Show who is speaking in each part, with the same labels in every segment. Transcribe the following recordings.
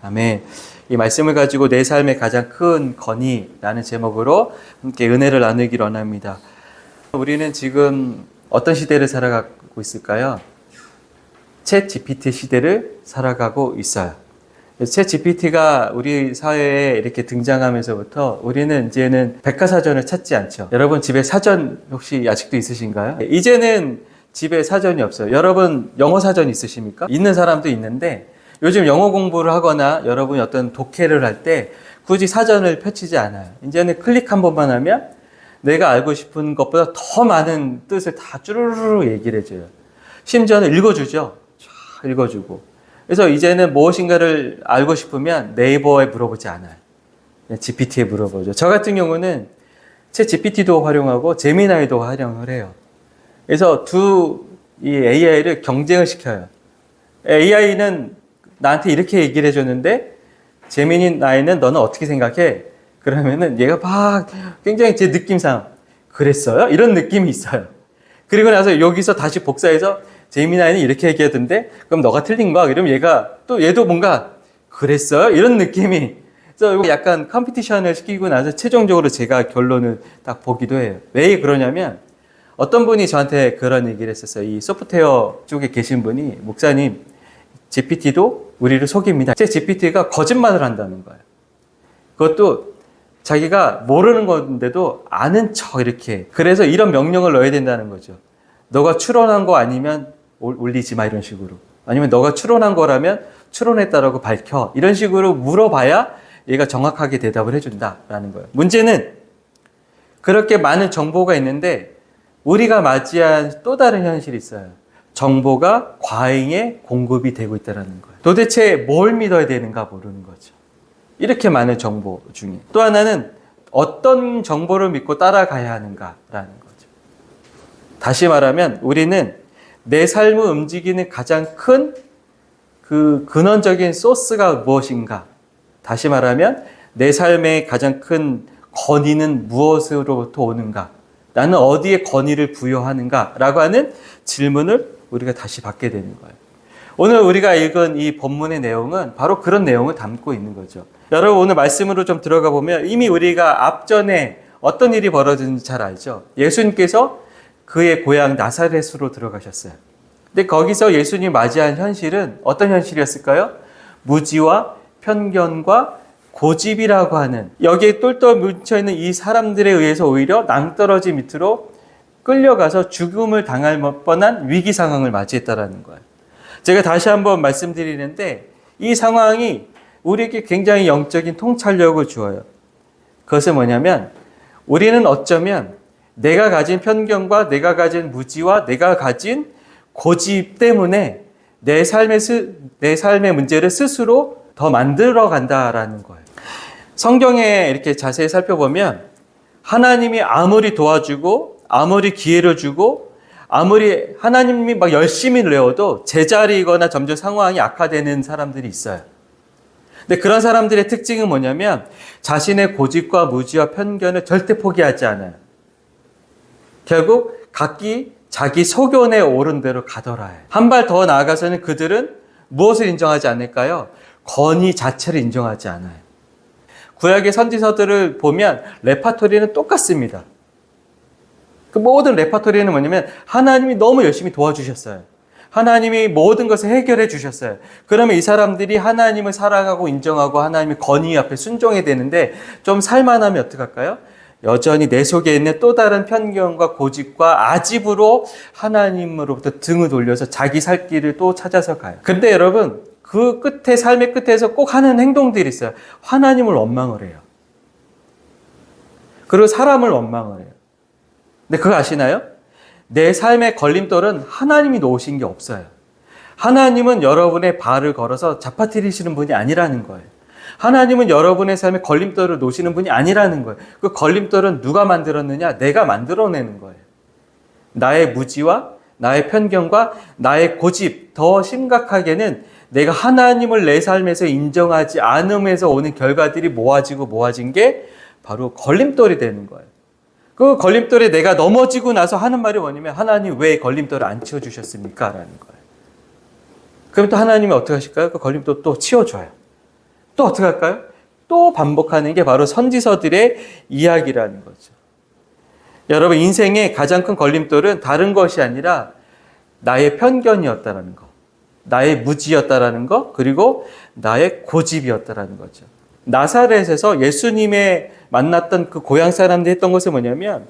Speaker 1: 아멘. 이 말씀을 가지고 내 삶의 가장 큰 건의라는 제목으로 함께 은혜를 나누기를 원합니다. 우리는 지금 어떤 시대를 살아가고 있을까요? 챗 GPT 시대를 살아가고 있어요. 챗 GPT가 우리 사회에 이렇게 등장하면서부터 우리는 이제는 백과사전을 찾지 않죠. 여러분 집에 사전 혹시 아직도 있으신가요? 이제는 집에 사전이 없어요. 여러분 영어 사전 있으십니까? 있는 사람도 있는데 요즘 영어 공부를 하거나 여러분이 어떤 독해를 할 때 굳이 사전을 펼치지 않아요. 이제는 클릭 한 번만 하면 내가 알고 싶은 것보다 더 많은 뜻을 다 쭈루루루 얘기를 해줘요. 심지어는 읽어주죠. 쫙 읽어주고. 그래서 이제는 무엇인가를 알고 싶으면 네이버에 물어보지 않아요. 그냥 GPT에 물어보죠. 저 같은 경우는 제 GPT도 활용하고 제미나이도 활용을 해요. 그래서 이 AI를 경쟁을 시켜요. AI는 나한테 이렇게 얘기를 해줬는데 제미나이는 너는 어떻게 생각해? 그러면은 얘가 막 굉장히 제 느낌상 그랬어요? 이런 느낌이 있어요. 그리고 나서 여기서 다시 복사해서 제미나이는 이렇게 얘기하던데 그럼 너가 틀린 거야? 이러면 얘도 뭔가 그랬어요? 이런 느낌이. 그래서 약간 컴피티션을 시키고 나서 최종적으로 제가 결론을 딱 보기도 해요. 왜 그러냐면 어떤 분이 저한테 그런 얘기를 했었어요. 이 소프트웨어 쪽에 계신 분이 목사님 GPT도 우리를 속입니다. 제 GPT가 거짓말을 한다는 거예요. 그것도 자기가 모르는 건데도 아는 척 이렇게. 그래서 이런 명령을 넣어야 된다는 거죠. 너가 추론한 거 아니면 올리지 마 이런 식으로. 아니면 너가 추론한 거라면 추론했다라고 밝혀. 이런 식으로 물어봐야 얘가 정확하게 대답을 해준다라는 거예요. 문제는 그렇게 많은 정보가 있는데 우리가 맞이한 또 다른 현실이 있어요. 정보가 과잉에 공급이 되고 있다는 거예요. 도대체 뭘 믿어야 되는가 모르는 거죠. 이렇게 많은 정보 중에. 또 하나는 어떤 정보를 믿고 따라가야 하는가라는 거죠. 다시 말하면 우리는 내 삶을 움직이는 가장 큰 그 근원적인 소스가 무엇인가. 다시 말하면 내 삶의 가장 큰 건의는 무엇으로부터 오는가. 나는 어디에 건의를 부여하는가라고 하는 질문을 우리가 다시 받게 되는 거예요. 오늘 우리가 읽은 이 본문의 내용은 바로 그런 내용을 담고 있는 거죠. 여러분 오늘 말씀으로 좀 들어가 보면 이미 우리가 앞전에 어떤 일이 벌어졌는지 잘 알죠. 예수님께서 그의 고향 나사렛으로 들어가셨어요. 근데 거기서 예수님이 맞이한 현실은 어떤 현실이었을까요? 무지와 편견과 고집이라고 하는 여기에 똘똘 뭉쳐있는 이 사람들에 의해서 오히려 낭떠러지 밑으로 끌려가서 죽음을 당할 뻔한 위기 상황을 맞이했다는 거예요. 제가 다시 한번 말씀드리는데 이 상황이 우리에게 굉장히 영적인 통찰력을 주어요. 그것은 뭐냐면 우리는 어쩌면 내가 가진 편견과 내가 가진 무지와 내가 가진 고집 때문에 내 삶의 문제를 스스로 더 만들어 간다라는 거예요. 성경에 이렇게 자세히 살펴보면 하나님이 아무리 도와주고 아무리 기회를 주고 아무리 하나님이 막 열심히 내어도 제자리이거나 점점 상황이 악화되는 사람들이 있어요. 근데 그런 사람들의 특징은 뭐냐면 자신의 고집과 무지와 편견을 절대 포기하지 않아요. 결국 자기 소견에 오른 대로 가더라 해요. 한 발 더 나아가서는 그들은 무엇을 인정하지 않을까요? 권위 자체를 인정하지 않아요. 구약의 선지서들을 보면 레파토리는 똑같습니다. 그 모든 레파토리는 뭐냐면 하나님이 너무 열심히 도와주셨어요. 하나님이 모든 것을 해결해 주셨어요. 그러면 이 사람들이 하나님을 사랑하고 인정하고 하나님의 권위 앞에 순종해야 되는데 좀 살만하면 어떡할까요? 여전히 내 속에 있는 또 다른 편견과 고집과 아집으로 하나님으로부터 등을 돌려서 자기 살 길을 또 찾아서 가요. 근데 여러분 그 끝에 삶의 끝에서 꼭 하는 행동들이 있어요. 하나님을 원망을 해요. 그리고 사람을 원망을 해요. 근데 그거 아시나요? 내 삶의 걸림돌은 하나님이 놓으신 게 없어요. 하나님은 여러분의 발을 걸어서 잡아뜨리시는 분이 아니라는 거예요. 하나님은 여러분의 삶에 걸림돌을 놓으시는 분이 아니라는 거예요. 그 걸림돌은 누가 만들었느냐? 내가 만들어내는 거예요. 나의 무지와 나의 편견과 나의 고집, 더 심각하게는 내가 하나님을 내 삶에서 인정하지 않음에서 오는 결과들이 모아진 게 바로 걸림돌이 되는 거예요. 그 걸림돌에 내가 넘어지고 나서 하는 말이 뭐냐면 하나님 왜 걸림돌을 안 치워주셨습니까? 라는 거예요. 그럼 또 하나님이 어떻게 하실까요? 그 걸림돌 또 치워줘요. 또 어떻게 할까요? 또 반복하는 게 바로 선지서들의 이야기라는 거죠. 여러분, 인생의 가장 큰 걸림돌은 다른 것이 아니라 나의 편견이었다라는 거, 나의 무지였다라는 거, 그리고 나의 고집이었다라는 거죠. 나사렛에서 예수님의 만났던 그 고향 사람들이 했던 것은 뭐냐면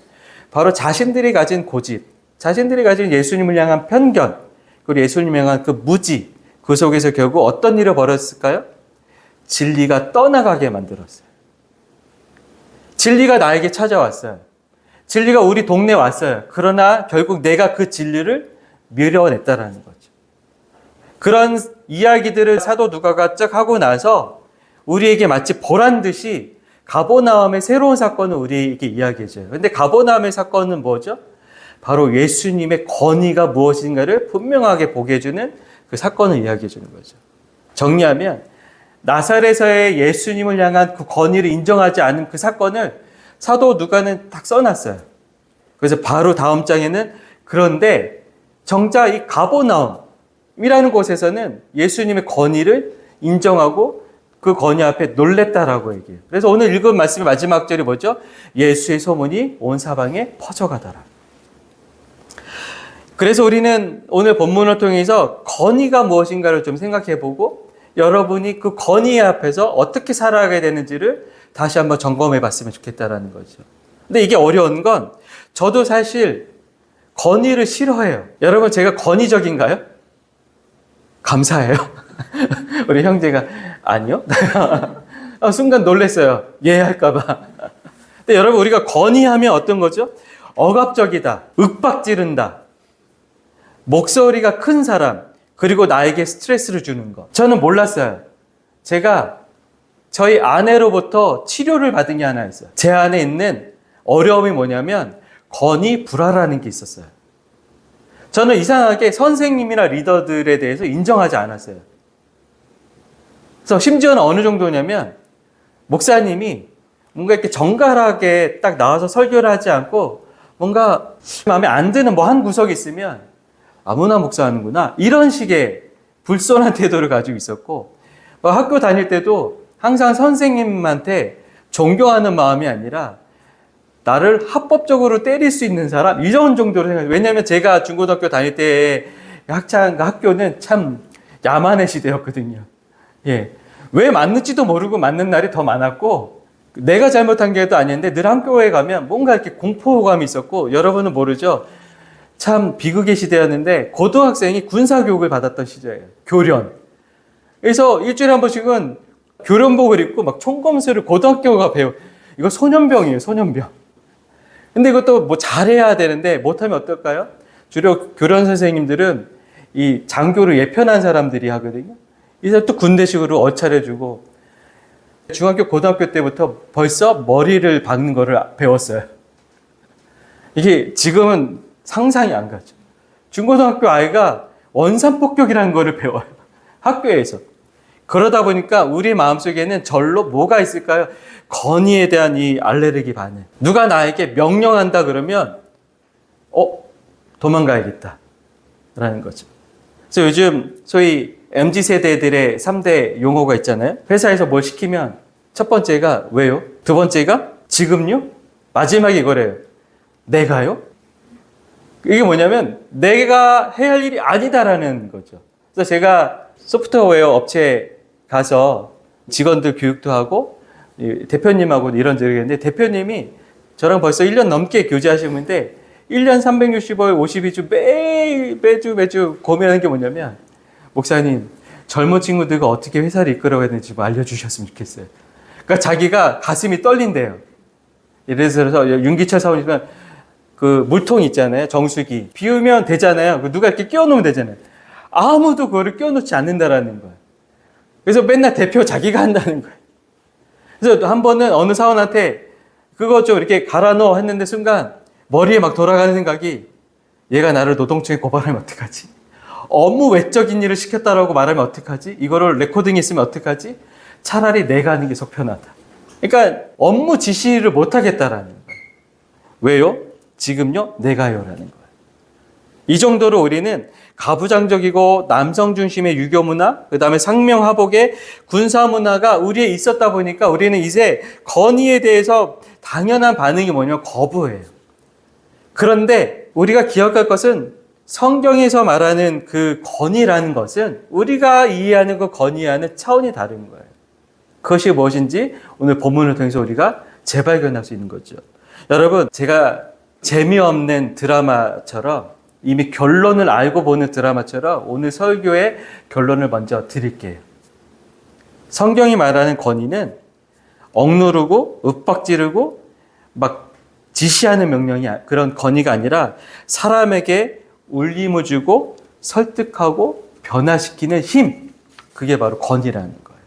Speaker 1: 바로 자신들이 가진 고집, 자신들이 가진 예수님을 향한 편견, 그리고 예수님을 향한 그 무지, 그 속에서 결국 어떤 일을 벌였을까요? 진리가 떠나가게 만들었어요. 진리가 나에게 찾아왔어요. 진리가 우리 동네에 왔어요. 그러나 결국 내가 그 진리를 밀어냈다라는 거죠. 그런 이야기들을 사도 누가가 쫙 하고 나서 우리에게 마치 보란 듯이 가버나움의 새로운 사건을 우리에게 이야기해줘요. 근데 가버나움의 사건은 뭐죠? 바로 예수님의 권위가 무엇인가를 분명하게 보게 해주는 그 사건을 이야기해주는 거죠. 정리하면 나사렛에서의 예수님을 향한 그 권위를 인정하지 않은 그 사건을 사도 누가는 딱 써놨어요. 그래서 바로 다음 장에는 그런데 정작 이 가버나움이라는 곳에서는 예수님의 권위를 인정하고 그 권위 앞에 놀랬다라고 얘기해요. 그래서 오늘 읽은 말씀의 마지막 절이 뭐죠? 예수의 소문이 온 사방에 퍼져가더라. 그래서 우리는 오늘 본문을 통해서 권위가 무엇인가를 좀 생각해보고 여러분이 그 권위 앞에서 어떻게 살아가야 되는지를 다시 한번 점검해 봤으면 좋겠다라는 거죠. 근데 이게 어려운 건 저도 사실 권위를 싫어해요. 여러분, 제가 권위적인가요? 감사해요. 우리 형제가 아니요? 순간 놀랐어요. 예 할까봐. 근데 여러분, 우리가 권위하면 어떤 거죠? 억압적이다, 윽박지른다, 목소리가 큰 사람, 그리고 나에게 스트레스를 주는 거. 저는 몰랐어요. 제가 저희 아내로부터 치료를 받은 게 하나 있어요. 제 안에 있는 어려움이 뭐냐면 권위 불화라는 게 있었어요. 저는 이상하게 선생님이나 리더들에 대해서 인정하지 않았어요. 그래서 심지어는 어느 정도냐면 목사님이 뭔가 이렇게 정갈하게 딱 나와서 설교를 하지 않고 뭔가 마음에 안 드는 뭐 한 구석이 있으면 아무나 목사하는구나, 이런 식의 불손한 태도를 가지고 있었고, 학교 다닐 때도 항상 선생님한테 존경하는 마음이 아니라 나를 합법적으로 때릴 수 있는 사람, 이런 정도로 생각해요. 왜냐하면 제가 중고등학교 다닐 때 학교는 참 야만의 시대였거든요. 예. 왜 맞는지도 모르고 맞는 날이 더 많았고, 내가 잘못한 게도 아닌데 늘 학교에 가면 뭔가 이렇게 공포감이 있었고, 여러분은 모르죠? 참 비극의 시대였는데 고등학생이 군사교육을 받았던 시절이에요. 교련. 그래서 일주일에 한 번씩은 교련복을 입고 막 총검술을 고등학교가 배워. 이거 소년병이에요, 소년병. 근데 이것도 뭐 잘해야 되는데 못하면 어떨까요? 주로 교련 선생님들은 이 장교를 예편한 사람들이 하거든요. 이제 또 군대식으로 얼차려주고, 중학교, 고등학교 때부터 벌써 머리를 박는 거를 배웠어요. 이게 지금은 상상이 안 가죠. 중고등학교 아이가 원산폭격이라는 거를 배워요. 학교에서. 그러다 보니까 우리 마음속에는 절로 뭐가 있을까요? 권위에 대한 이 알레르기 반응. 누가 나에게 명령한다 그러면 도망가야겠다 라는 거죠. 그래서 요즘 소위 MZ세대들의 3대 용어가 있잖아요. 회사에서 뭘 시키면 첫 번째가 왜요? 두 번째가 지금요? 마지막에 이거래요. 내가요? 이게 뭐냐면 내가 해야 할 일이 아니다라는 거죠. 그래서 제가 소프트웨어 업체에 가서 직원들 교육도 하고 대표님하고 이런저런 했는데, 대표님이 저랑 벌써 1년 넘게 교제하시는데 1년 365일 52주 매주 고민하는 게 뭐냐면, 목사님, 젊은 친구들과 어떻게 회사를 이끌어가야 되는지 좀 알려주셨으면 좋겠어요. 그러니까 자기가 가슴이 떨린대요. 예를 들어서 윤기철 사원이면 그 물통 있잖아요. 정수기. 비우면 되잖아요. 누가 이렇게 끼워놓으면 되잖아요. 아무도 그거를 끼워놓지 않는다라는 거예요. 그래서 맨날 대표 자기가 한다는 거예요. 그래서 한 번은 어느 사원한테 그거 좀 이렇게 갈아 넣어 했는데 순간 머리에 막 돌아가는 생각이, 얘가 나를 노동청에 고발하면 어떡하지? 업무 외적인 일을 시켰다라고 말하면 어떡하지? 이거를 레코딩 있으면 어떡하지? 차라리 내가 하는 게 속 편하다. 그러니까 업무 지시를 못 하겠다라는 거예요. 왜요? 지금요? 내가요라는 거예요. 이 정도로 우리는 가부장적이고 남성 중심의 유교 문화, 그 다음에 상명하복의 군사 문화가 우리에 있었다 보니까 우리는 이제 건의에 대해서 당연한 반응이 뭐냐면 거부예요. 그런데 우리가 기억할 것은 성경에서 말하는 그 건의라는 것은 우리가 이해하는 그 건의와는 차원이 다른 거예요. 그것이 무엇인지 오늘 본문을 통해서 우리가 재발견할 수 있는 거죠. 여러분, 제가 재미없는 드라마처럼 이미 결론을 알고 보는 드라마처럼 오늘 설교의 결론을 먼저 드릴게요. 성경이 말하는 건의는 억누르고 윽박지르고 막 지시하는 명령이 그런 건의가 아니라 사람에게 울림을 주고 설득하고 변화시키는 힘, 그게 바로 건의라는 거예요.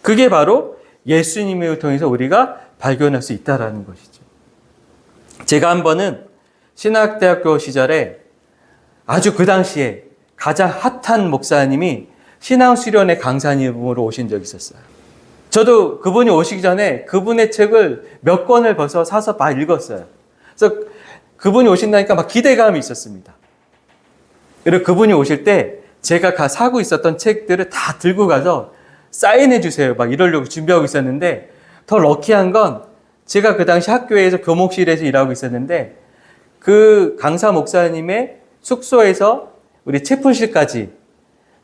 Speaker 1: 그게 바로 예수님을 통해서 우리가 발견할 수 있다는 것이죠. 제가 한 번은 신학대학교 시절에 아주 그 당시에 가장 핫한 목사님이 신앙수련회 강사님으로 오신 적이 있었어요. 저도 그분이 오시기 전에 그분의 책을 몇 권을 벌써 사서 막 읽었어요. 그래서 그분이 오신다니까 막 기대감이 있었습니다. 그리고 그분이 오실 때 제가 사고 있었던 책들을 다 들고 가서 사인해 주세요 막 이러려고 준비하고 있었는데, 더 럭키한 건 제가 그 당시 학교에서 교목실에서 일하고 있었는데 그 강사 목사님의 숙소에서 우리 체풀실까지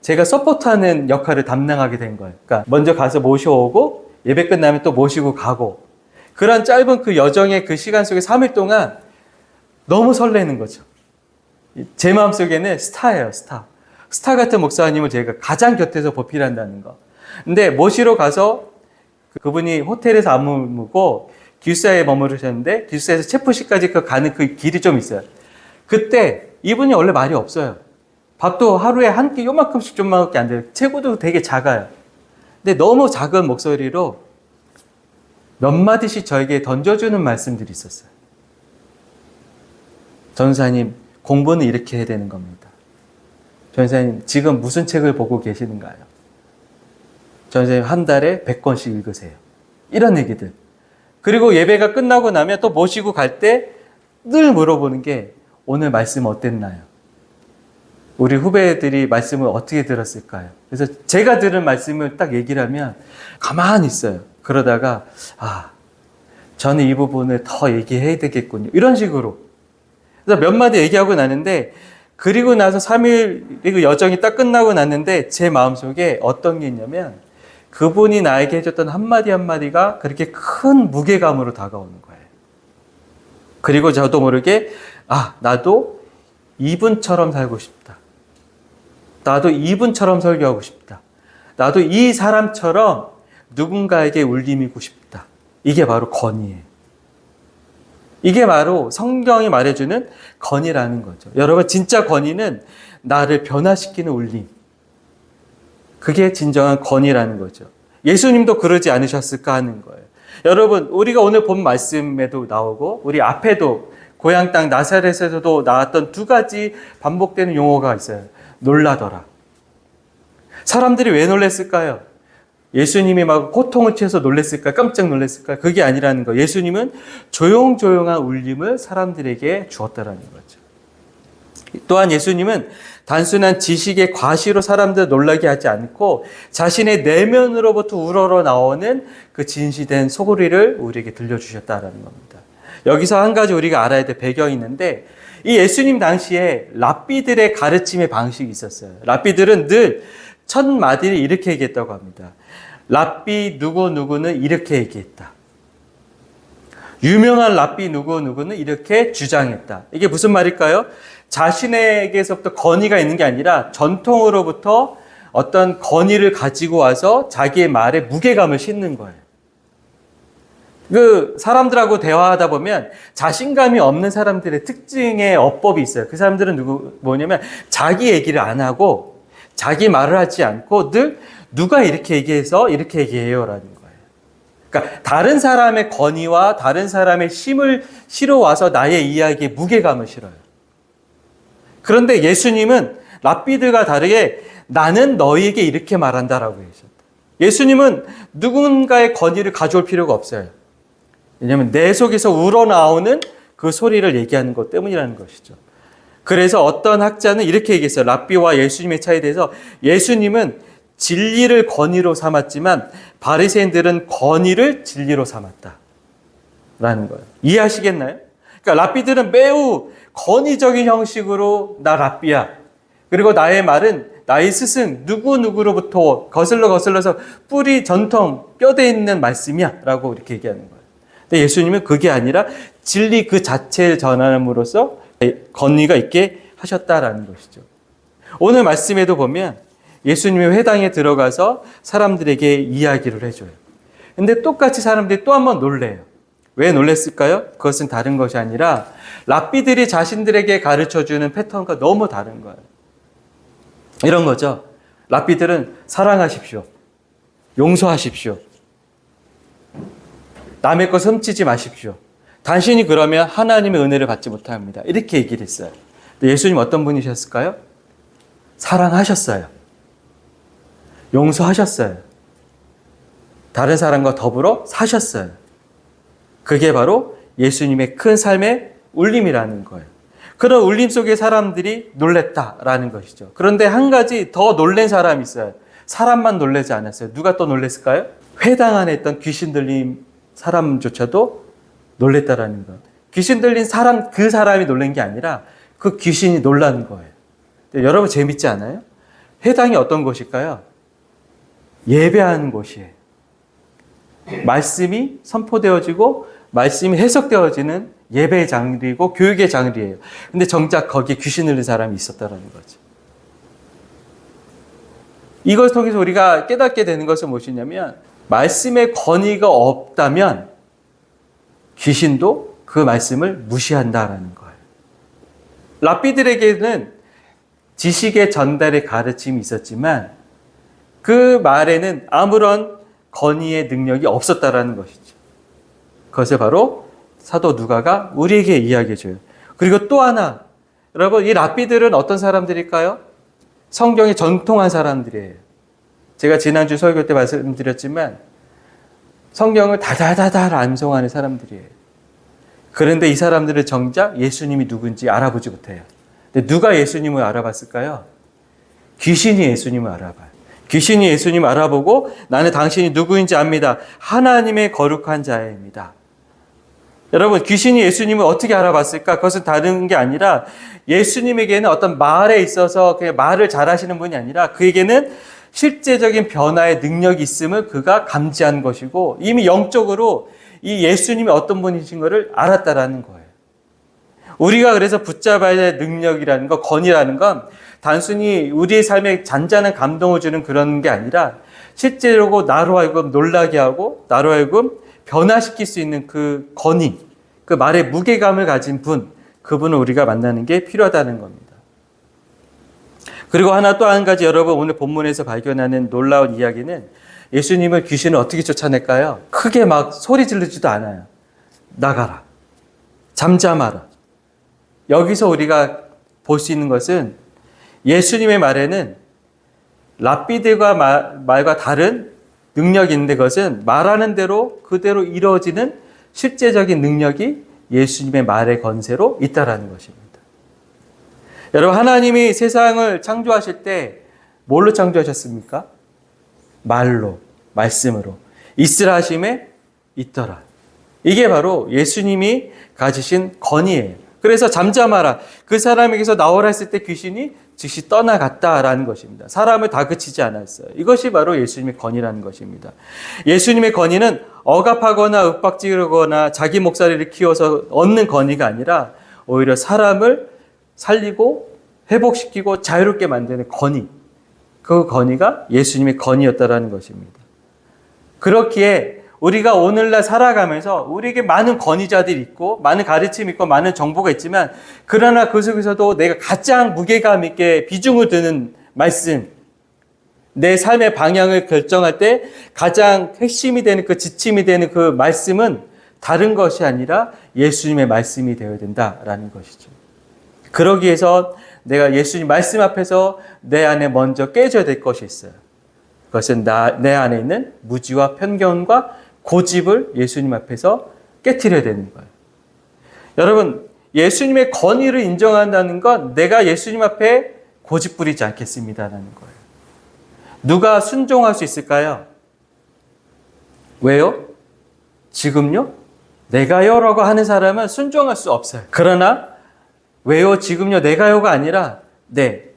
Speaker 1: 제가 서포트하는 역할을 담당하게 된 거예요. 그러니까 먼저 가서 모셔오고 예배 끝나면 또 모시고 가고, 그런 짧은 그 여정의 그 시간 속에 3일 동안 너무 설레는 거죠. 제 마음속에는 스타예요, 스타. 스타 같은 목사님을 제가 가장 곁에서 보필한다는 거. 근데 모시러 가서 그분이 호텔에서 안 머물고 기숙사에 머무르셨는데 기숙사에서 체풀실까지 가는 그 길이 좀 있어요. 그때 이분이 원래 말이 없어요. 밥도 하루에 한 끼 요만큼씩 좀밖에 안 돼요. 체구도 되게 작아요. 근데 너무 작은 목소리로 몇 마디씩 저에게 던져주는 말씀들이 있었어요. 전사님, 공부는 이렇게 해야 되는 겁니다. 전사님, 지금 무슨 책을 보고 계시는가요? 전사님, 한 달에 100권씩 읽으세요. 이런 얘기들. 그리고 예배가 끝나고 나면 또 모시고 갈 때 늘 물어보는 게 오늘 말씀 어땠나요? 우리 후배들이 말씀을 어떻게 들었을까요? 그래서 제가 들은 말씀을 딱 얘기를 하면 가만히 있어요. 그러다가 저는 이 부분을 더 얘기해야 되겠군요. 이런 식으로. 그래서 몇 마디 얘기하고 나는데, 그리고 나서 3일 그리고 여정이 딱 끝나고 났는데 제 마음속에 어떤 게 있냐면 그분이 나에게 해줬던 한마디 한마디가 그렇게 큰 무게감으로 다가오는 거예요. 그리고 저도 모르게 나도 이분처럼 살고 싶다. 나도 이분처럼 설교하고 싶다. 나도 이 사람처럼 누군가에게 울림이고 싶다. 이게 바로 건의예요. 이게 바로 성경이 말해주는 건의라는 거죠. 여러분, 진짜 건의는 나를 변화시키는 울림. 그게 진정한 건의라는 거죠. 예수님도 그러지 않으셨을까 하는 거예요. 여러분, 우리가 오늘 본 말씀에도 나오고 우리 앞에도 고향 땅 나사렛에서도 나왔던 두 가지 반복되는 용어가 있어요. 놀라더라. 사람들이 왜 놀랐을까요? 예수님이 막 고통을 취해서 놀랐을까? 깜짝 놀랐을까? 그게 아니라는 거예요. 예수님은 조용조용한 울림을 사람들에게 주었다라는 거죠. 또한 예수님은 단순한 지식의 과시로 사람들을 놀라게 하지 않고 자신의 내면으로부터 우러러 나오는 그 진실된 소리를 우리에게 들려주셨다라는 겁니다. 여기서 한 가지 우리가 알아야 될 배경이 있는데, 이 예수님 당시에 랍비들의 가르침의 방식이 있었어요. 랍비들은 늘 첫 마디를 이렇게 얘기했다고 합니다. 랍비 누구누구는 이렇게 얘기했다. 유명한 랍비 누구누구는 이렇게 주장했다. 이게 무슨 말일까요? 자신에게서부터 건의가 있는 게 아니라 전통으로부터 어떤 건의를 가지고 와서 자기의 말에 무게감을 싣는 거예요. 그 사람들하고 대화하다 보면 자신감이 없는 사람들의 특징의 어법이 있어요. 그 사람들은 뭐냐면 자기 얘기를 안 하고 자기 말을 하지 않고 늘 누가 이렇게 얘기해서 이렇게 얘기해요라는 거예요. 그러니까 다른 사람의 건의와 다른 사람의 힘을 실어와서 나의 이야기에 무게감을 실어요. 그런데 예수님은 랍비들과 다르게 나는 너희에게 이렇게 말한다라고 하셨다. 예수님은 누군가의 건의를 가져올 필요가 없어요. 왜냐하면 내 속에서 우러나오는 그 소리를 얘기하는 것 때문이라는 것이죠. 그래서 어떤 학자는 이렇게 얘기했어요. 랍비와 예수님의 차이에 대해서 예수님은 진리를 권위로 삼았지만 바리새인들은 권위를 진리로 삼았다. 라는 거예요. 이해하시겠나요? 그러니까 랍비들은 매우 권위적인 형식으로 나 랍비야. 그리고 나의 말은 나의 스승 누구누구로부터 거슬러서 뿌리 전통 뼈대 있는 말씀이야 라고 이렇게 얘기하는 거예요. 근데 예수님은 그게 아니라 진리 그 자체를 전함으로써 권위가 있게 하셨다라는 것이죠. 오늘 말씀에도 보면 예수님이 회당에 들어가서 사람들에게 이야기를 해줘요. 근데 똑같이 사람들이 또 한 번 놀래요. 왜 놀랬을까요? 그것은 다른 것이 아니라 랍비들이 자신들에게 가르쳐주는 패턴과 너무 다른 거예요. 이런 거죠. 랍비들은 사랑하십시오. 용서하십시오. 남의 것 훔치지 마십시오. 당신이 그러면 하나님의 은혜를 받지 못합니다. 이렇게 얘기를 했어요. 근데 예수님 어떤 분이셨을까요? 사랑하셨어요. 용서하셨어요. 다른 사람과 더불어 사셨어요. 그게 바로 예수님의 큰 삶의 울림이라는 거예요. 그런 울림 속에 사람들이 놀랬다라는 것이죠. 그런데 한 가지 더 놀란 사람이 있어요. 사람만 놀라지 않았어요. 누가 또 놀랬을까요? 회당 안에 있던 귀신 들린 사람조차도 놀랬다라는 것. 귀신 들린 사람, 그 사람이 놀란 게 아니라 그 귀신이 놀란 거예요. 여러분 재밌지 않아요? 회당이 어떤 곳일까요? 예배하는 곳이에요. 말씀이 선포되어지고 말씀이 해석되어지는 예배의 장르이고 교육의 장르이에요. 근데 정작 거기에 귀신 들린 사람이 있었다는 거죠. 이걸 통해서 우리가 깨닫게 되는 것은 무엇이냐면 말씀의 권위가 없다면 귀신도 그 말씀을 무시한다라는 거예요. 랍비들에게는 지식의 전달의 가르침이 있었지만 그 말에는 아무런 권위의 능력이 없었다라는 것이죠. 그것을 바로 사도 누가가 우리에게 이야기해줘요. 그리고 또 하나, 여러분 이 랍비들은 어떤 사람들일까요? 성경에 전통한 사람들이에요. 제가 지난주 설교 때 말씀드렸지만 성경을 다다다다 암송하는 사람들이에요. 그런데 이 사람들은 정작 예수님이 누군지 알아보지 못해요. 근데 누가 예수님을 알아봤을까요? 귀신이 예수님을 알아봐요. 귀신이 예수님을 알아보고 나는 당신이 누구인지 압니다. 하나님의 거룩한 자입니다. 여러분 귀신이 예수님을 어떻게 알아봤을까? 그것은 다른 게 아니라 예수님에게는 어떤 말에 있어서 그냥 말을 잘하시는 분이 아니라 그에게는 실제적인 변화의 능력이 있음을 그가 감지한 것이고 이미 영적으로 이 예수님이 어떤 분이신 것을 알았다라는 거예요. 우리가 그래서 붙잡아야 될 능력이라는 것, 권위라는 건 단순히 우리의 삶에 잔잔한 감동을 주는 그런 게 아니라 실제로 나로 하여금 놀라게 하고 나로 하여금 변화시킬 수 있는 그 권위, 그 말의 무게감을 가진 분, 그분을 우리가 만나는 게 필요하다는 겁니다. 그리고 하나 또 한 가지 여러분 오늘 본문에서 발견하는 놀라운 이야기는 예수님을 귀신을 어떻게 쫓아낼까요? 크게 막 소리 지르지도 않아요. 나가라. 잠잠하라. 여기서 우리가 볼 수 있는 것은 예수님의 말에는 랍비들과 말과 다른 능력이 있는데 그것은 말하는 대로 그대로 이루어지는 실제적인 능력이 예수님의 말의 권세로 있다라는 것입니다. 여러분 하나님이 세상을 창조하실 때 뭘로 창조하셨습니까? 말로, 말씀으로. 있으라 하심에 있더라. 이게 바로 예수님이 가지신 권위예요. 그래서 잠잠하라. 그 사람에게서 나오라 했을 때 귀신이 즉시 떠나갔다라는 것입니다. 사람을 다그치지 않았어요. 이것이 바로 예수님의 권위라는 것입니다. 예수님의 권위는 억압하거나 윽박지르거나 자기 목소리를 키워서 얻는 권위가 아니라 오히려 사람을 살리고 회복시키고 자유롭게 만드는 권위. 그 권위가 예수님의 권위였다라는 것입니다. 그렇기에 우리가 오늘날 살아가면서 우리에게 많은 권위자들이 있고 많은 가르침이 있고 많은 정보가 있지만 그러나 그 속에서도 내가 가장 무게감 있게 비중을 두는 말씀, 내 삶의 방향을 결정할 때 가장 핵심이 되는 그 지침이 되는 그 말씀은 다른 것이 아니라 예수님의 말씀이 되어야 된다라는 것이죠. 그러기 위해서 내가 예수님 말씀 앞에서 내 안에 먼저 깨져야 될 것이 있어요. 그것은 내 안에 있는 무지와 편견과 고집을 예수님 앞에서 깨트려야 되는 거예요. 여러분, 예수님의 권위를 인정한다는 건 내가 예수님 앞에 고집 부리지 않겠습니다라는 거예요. 누가 순종할 수 있을까요? 왜요? 지금요? 내가요라고 하는 사람은 순종할 수 없어요. 그러나 왜요? 지금요? 내가요가 아니라 네,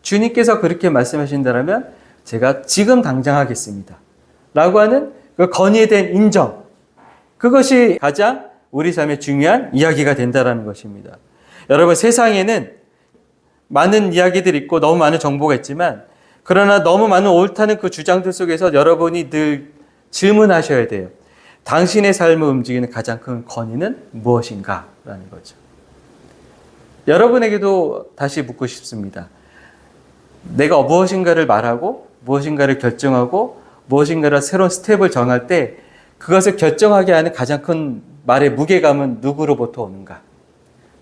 Speaker 1: 주님께서 그렇게 말씀하신다면 제가 지금 당장 하겠습니다. 라고 하는 그 권위에 대한 인정. 그것이 가장 우리 삶에 중요한 이야기가 된다는 것입니다. 여러분, 세상에는 많은 이야기들이 있고 너무 많은 정보가 있지만 그러나 너무 많은 옳다는 그 주장들 속에서 여러분이 늘 질문하셔야 돼요. 당신의 삶을 움직이는 가장 큰 권위는 무엇인가? 라는 거죠. 여러분에게도 다시 묻고 싶습니다. 내가 무엇인가를 말하고 무엇인가를 결정하고 무엇인가를 새로운 스텝을 정할 때 그것을 결정하게 하는 가장 큰 말의 무게감은 누구로부터 오는가?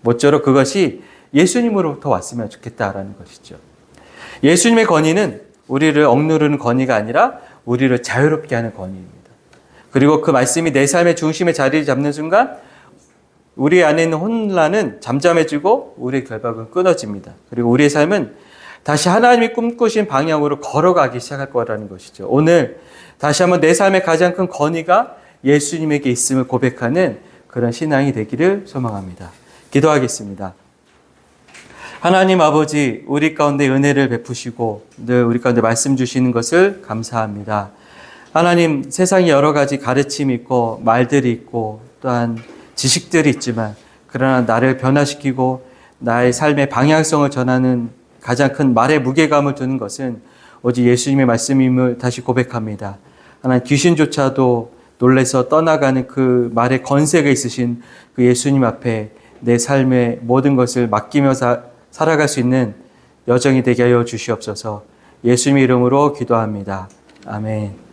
Speaker 1: 모쪼록 그것이 예수님으로부터 왔으면 좋겠다라는 것이죠. 예수님의 권위는 우리를 억누르는 권위가 아니라 우리를 자유롭게 하는 권위입니다. 그리고 그 말씀이 내 삶의 중심에 자리를 잡는 순간 우리 안에 있는 혼란은 잠잠해지고 우리의 결박은 끊어집니다. 그리고 우리의 삶은 다시 하나님이 꿈꾸신 방향으로 걸어가기 시작할 거라는 것이죠. 오늘 다시 한번 내 삶의 가장 큰 권위가 예수님에게 있음을 고백하는 그런 신앙이 되기를 소망합니다. 기도하겠습니다. 하나님 아버지, 우리 가운데 은혜를 베푸시고 늘 우리 가운데 말씀 주시는 것을 감사합니다. 하나님, 세상에 여러 가지 가르침이 있고 말들이 있고 또한 지식들이 있지만 그러나 나를 변화시키고 나의 삶의 방향성을 전하는 가장 큰 말의 무게감을 두는 것은 오직 예수님의 말씀임을 다시 고백합니다. 하나님, 귀신조차도 놀라서 떠나가는 그 말의 권세가 있으신 그 예수님 앞에 내 삶의 모든 것을 맡기며 살아갈 수 있는 여정이 되게 하여 주시옵소서. 예수님의 이름으로 기도합니다. 아멘.